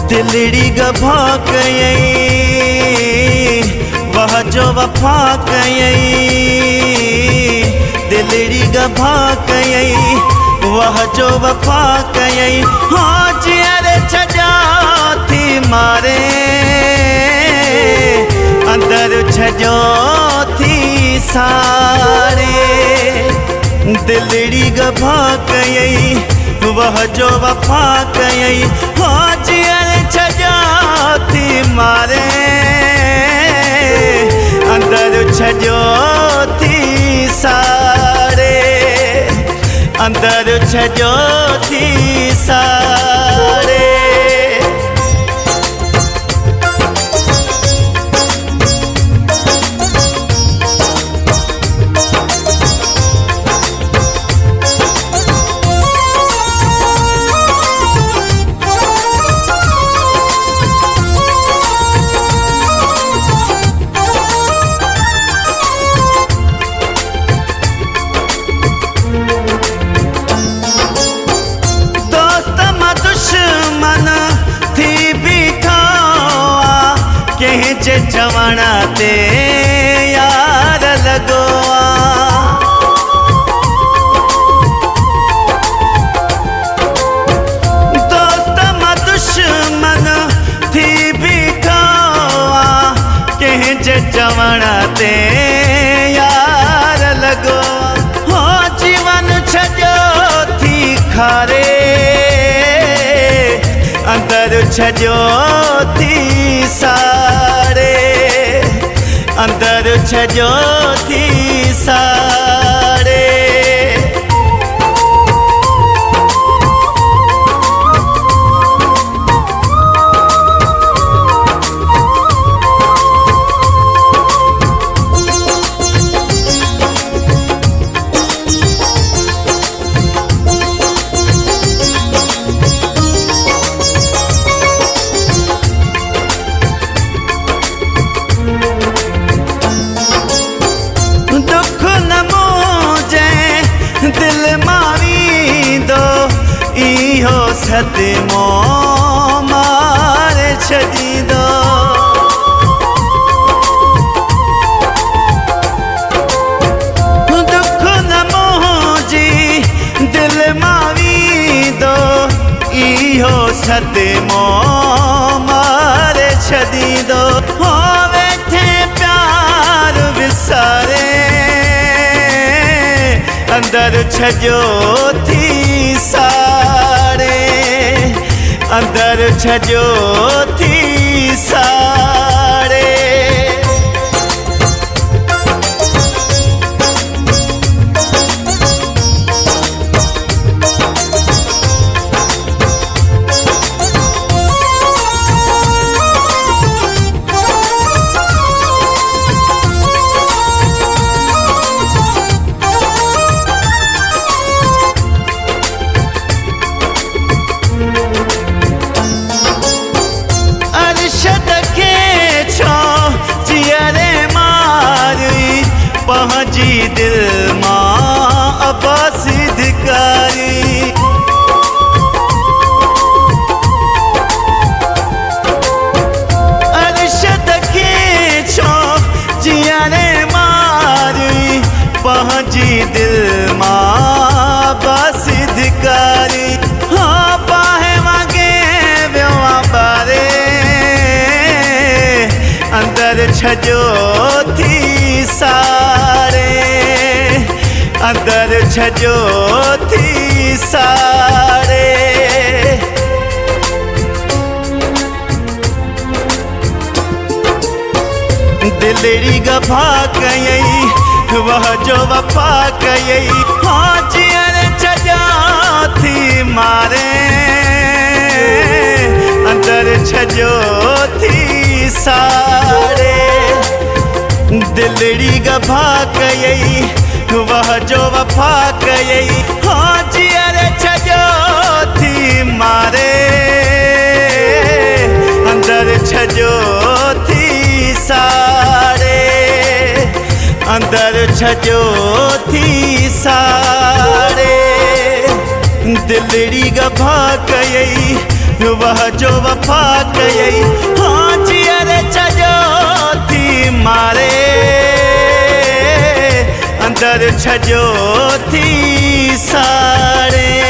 दिलड़ी गभा कयई वह जो वफा कयई। दिलड़ी गभा कयई वह जो वफा कयई। हाँ जियर छजा थी मारे अंदर छजो थी सारे। दिलड़ी गभा कयई वह जो वफा कयई। हाँ जियर छजा थी मारे अंदर छजो थी सारे। अंदर छजो थी सारे। जे जवाना ते यार लगोआ। दोस्त मा दुश्मन थी बीठोआ कहीं जे जवाना ते यार लगोआ। हो जीवन छजो थी खारे अंदर छजो थी सारे। अंदर छजो थी सारे। इहो सदमो मारे छॾी दो। दुख न मुंहिंजी दिलि मां वींदो। इहो सदमो मारे छॾींदो। हो वेठे प्यार विसारे अंदर छजो थी सारे। अंदर छजो थी सारे। पहुँची दिल माँ अब्बास धिकारी। अरशद के छो जियाने मारी पहुँची दिल माँ अब्बास धिकारी। हाँ बाहे मांगे व्योमा बारे अंदर छजो थी सारे। अंदर छजो थी सारे। दिलड़ी गभा कयई वह जो वफा कयई। हाँ जियर छजा थी मारे अंदर छजो थी सारे। दिलड़ी गभा कयई वह जो वफा कयई। हाँ जियर छजो थी मारे अंदर छजो थी सारे। अंदर छजो थी सारे। दिलड़ी गभा कयई वह जो वफा कई हाँ जियर छजो थी मारे अंदर छजो थी साड़े।